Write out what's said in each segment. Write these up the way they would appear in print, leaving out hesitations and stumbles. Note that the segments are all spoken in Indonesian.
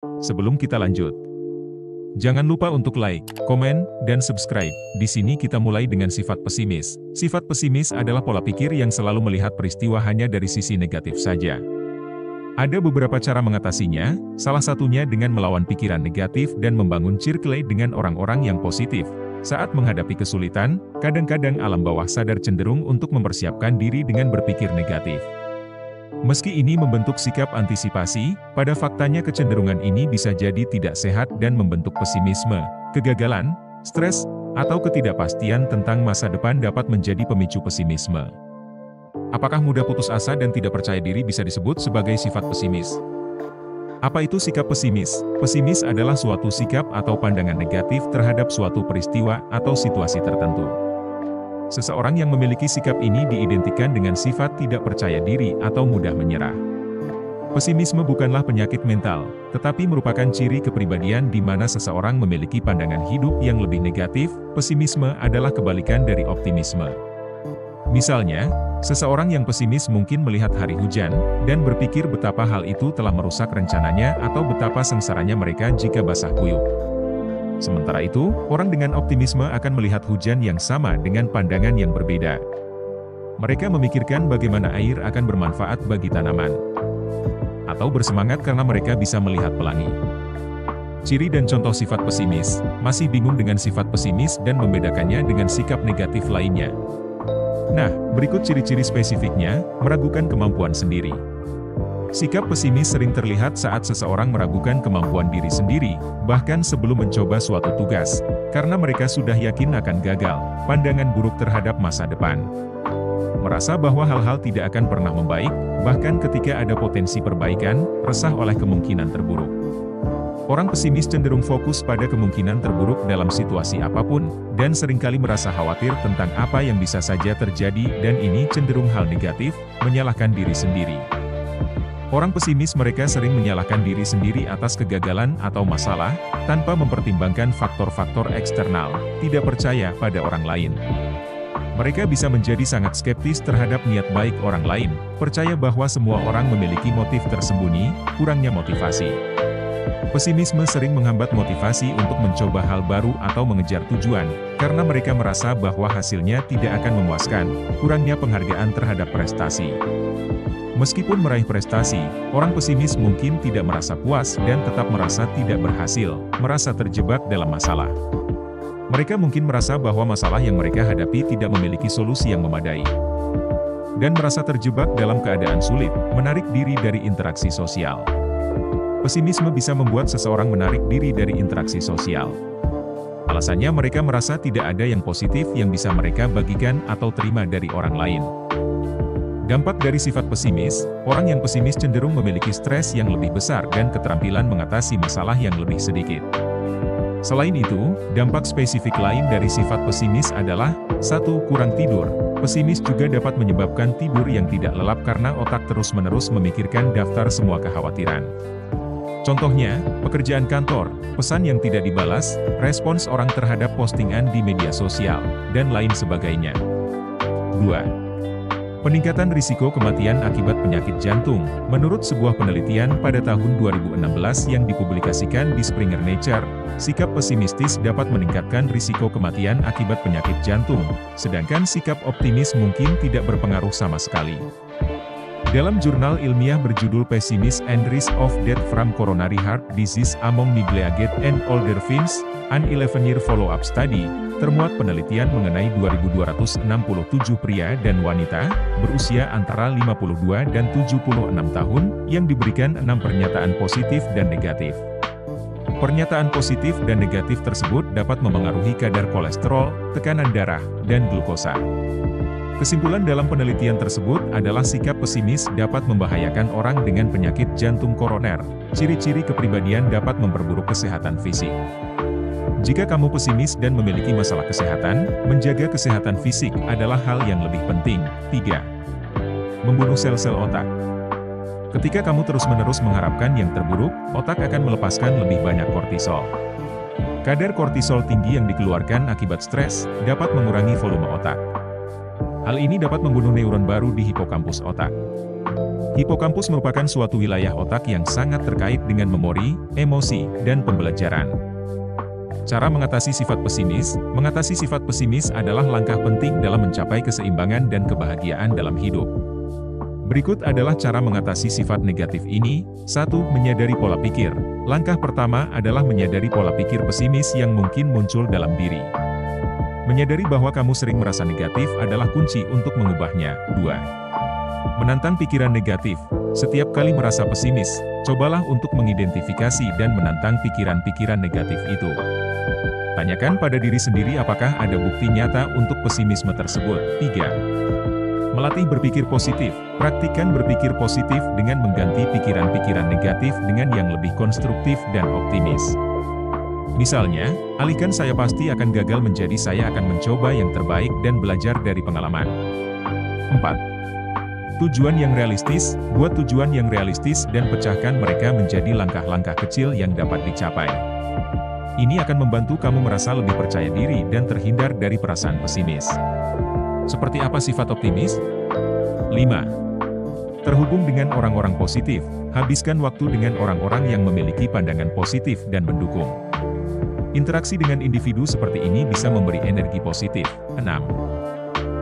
Sebelum kita lanjut, jangan lupa untuk like, komen, dan subscribe. Di sini kita mulai dengan sifat pesimis. Sifat pesimis adalah pola pikir yang selalu melihat peristiwa hanya dari sisi negatif saja. Ada beberapa cara mengatasinya, salah satunya dengan melawan pikiran negatif dan membangun circle dengan orang-orang yang positif. Saat menghadapi kesulitan, kadang-kadang alam bawah sadar cenderung untuk mempersiapkan diri dengan berpikir negatif. Meski ini membentuk sikap antisipasi, pada faktanya kecenderungan ini bisa jadi tidak sehat dan membentuk pesimisme, kegagalan, stres, atau ketidakpastian tentang masa depan dapat menjadi pemicu pesimisme. Apakah mudah putus asa dan tidak percaya diri bisa disebut sebagai sifat pesimis? Apa itu sikap pesimis? Pesimis adalah suatu sikap atau pandangan negatif terhadap suatu peristiwa atau situasi tertentu. Seseorang yang memiliki sikap ini diidentikan dengan sifat tidak percaya diri atau mudah menyerah. Pesimisme bukanlah penyakit mental, tetapi merupakan ciri kepribadian di mana seseorang memiliki pandangan hidup yang lebih negatif. Pesimisme adalah kebalikan dari optimisme. Misalnya, seseorang yang pesimis mungkin melihat hari hujan, dan berpikir betapa hal itu telah merusak rencananya atau betapa sengsaranya mereka jika basah kuyup. Sementara itu, orang dengan optimisme akan melihat hujan yang sama dengan pandangan yang berbeda. Mereka memikirkan bagaimana air akan bermanfaat bagi tanaman. Atau bersemangat karena mereka bisa melihat pelangi. Ciri dan contoh sifat pesimis. Masih bingung dengan sifat pesimis dan membedakannya dengan sikap negatif lainnya? Nah, berikut ciri-ciri spesifiknya, meragukan kemampuan sendiri. Sikap pesimis sering terlihat saat seseorang meragukan kemampuan diri sendiri, bahkan sebelum mencoba suatu tugas, karena mereka sudah yakin akan gagal, pandangan buruk terhadap masa depan. Merasa bahwa hal-hal tidak akan pernah membaik, bahkan ketika ada potensi perbaikan, resah oleh kemungkinan terburuk. Orang pesimis cenderung fokus pada kemungkinan terburuk dalam situasi apapun, dan seringkali merasa khawatir tentang apa yang bisa saja terjadi dan ini cenderung hal negatif, menyalahkan diri sendiri. Orang pesimis mereka sering menyalahkan diri sendiri atas kegagalan atau masalah, tanpa mempertimbangkan faktor-faktor eksternal, tidak percaya pada orang lain. Mereka bisa menjadi sangat skeptis terhadap niat baik orang lain, percaya bahwa semua orang memiliki motif tersembunyi, kurangnya motivasi. Pesimisme sering menghambat motivasi untuk mencoba hal baru atau mengejar tujuan, karena mereka merasa bahwa hasilnya tidak akan memuaskan, kurangnya penghargaan terhadap prestasi. Meskipun meraih prestasi, orang pesimis mungkin tidak merasa puas dan tetap merasa tidak berhasil, merasa terjebak dalam masalah. Mereka mungkin merasa bahwa masalah yang mereka hadapi tidak memiliki solusi yang memadai. Dan merasa terjebak dalam keadaan sulit, menarik diri dari interaksi sosial. Pesimisme bisa membuat seseorang menarik diri dari interaksi sosial. Alasannya mereka merasa tidak ada yang positif yang bisa mereka bagikan atau terima dari orang lain. Dampak dari sifat pesimis, orang yang pesimis cenderung memiliki stres yang lebih besar dan keterampilan mengatasi masalah yang lebih sedikit. Selain itu, dampak spesifik lain dari sifat pesimis adalah 1. Kurang tidur. Pesimis juga dapat menyebabkan tidur yang tidak lelap karena otak terus-menerus memikirkan daftar semua kekhawatiran. Contohnya, pekerjaan kantor, pesan yang tidak dibalas, respons orang terhadap postingan di media sosial, dan lain sebagainya. 2. Peningkatan risiko kematian akibat penyakit jantung. Menurut sebuah penelitian pada tahun 2016 yang dipublikasikan di Springer Nature, sikap pesimistis dapat meningkatkan risiko kematian akibat penyakit jantung, sedangkan sikap optimis mungkin tidak berpengaruh sama sekali. Dalam jurnal ilmiah berjudul Pessimism and Risk of Death from Coronary Heart Disease Among Middle-aged and Older Finns, an 11-year follow-up study, termuat penelitian mengenai 2.267 pria dan wanita, berusia antara 52 dan 76 tahun, yang diberikan 6 pernyataan positif dan negatif. Pernyataan positif dan negatif tersebut dapat memengaruhi kadar kolesterol, tekanan darah, dan glukosa. Kesimpulan dalam penelitian tersebut adalah sikap pesimis dapat membahayakan orang dengan penyakit jantung koroner. Ciri-ciri kepribadian dapat memperburuk kesehatan fisik. Jika kamu pesimis dan memiliki masalah kesehatan, menjaga kesehatan fisik adalah hal yang lebih penting. 3. Membunuh sel-sel otak. Ketika kamu terus-menerus mengharapkan yang terburuk, otak akan melepaskan lebih banyak kortisol. Kadar kortisol tinggi yang dikeluarkan akibat stres dapat mengurangi volume otak. Hal ini dapat membunuh neuron baru di hipokampus otak. Hipokampus merupakan suatu wilayah otak yang sangat terkait dengan memori, emosi, dan pembelajaran. Cara mengatasi sifat pesimis. Mengatasi sifat pesimis adalah langkah penting dalam mencapai keseimbangan dan kebahagiaan dalam hidup. Berikut adalah cara mengatasi sifat negatif ini. 1. Menyadari pola pikir. Langkah pertama adalah menyadari pola pikir pesimis yang mungkin muncul dalam diri. Menyadari bahwa kamu sering merasa negatif adalah kunci untuk mengubahnya. 2. Menantang pikiran negatif. Setiap kali merasa pesimis, cobalah untuk mengidentifikasi dan menantang pikiran-pikiran negatif itu. Tanyakan pada diri sendiri apakah ada bukti nyata untuk pesimisme tersebut. 3. Melatih berpikir positif. Praktikkan berpikir positif dengan mengganti pikiran-pikiran negatif dengan yang lebih konstruktif dan optimis. Misalnya, alihkan "saya pasti akan gagal" menjadi "saya akan mencoba yang terbaik dan belajar dari pengalaman". 4. Tujuan yang realistis. Buat tujuan yang realistis dan pecahkan mereka menjadi langkah-langkah kecil yang dapat dicapai. Ini akan membantu kamu merasa lebih percaya diri dan terhindar dari perasaan pesimis. Seperti apa sifat optimis? 5. Terhubung dengan orang-orang positif. Habiskan waktu dengan orang-orang yang memiliki pandangan positif dan mendukung. Interaksi dengan individu seperti ini bisa memberi energi positif. 6.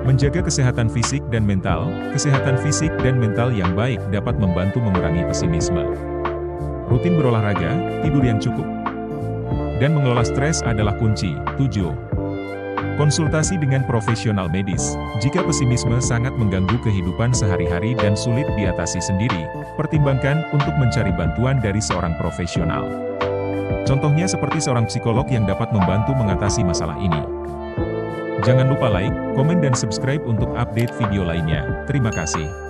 Menjaga kesehatan fisik dan mental. Kesehatan fisik dan mental yang baik dapat membantu mengurangi pesimisme. Rutin berolahraga, tidur yang cukup, dan mengelola stres adalah kunci. 7. Konsultasi dengan profesional medis. Jika pesimisme sangat mengganggu kehidupan sehari-hari dan sulit diatasi sendiri, pertimbangkan untuk mencari bantuan dari seorang profesional. Contohnya seperti seorang psikolog yang dapat membantu mengatasi masalah ini. Jangan lupa like, komen dan subscribe untuk update video lainnya. Terima kasih.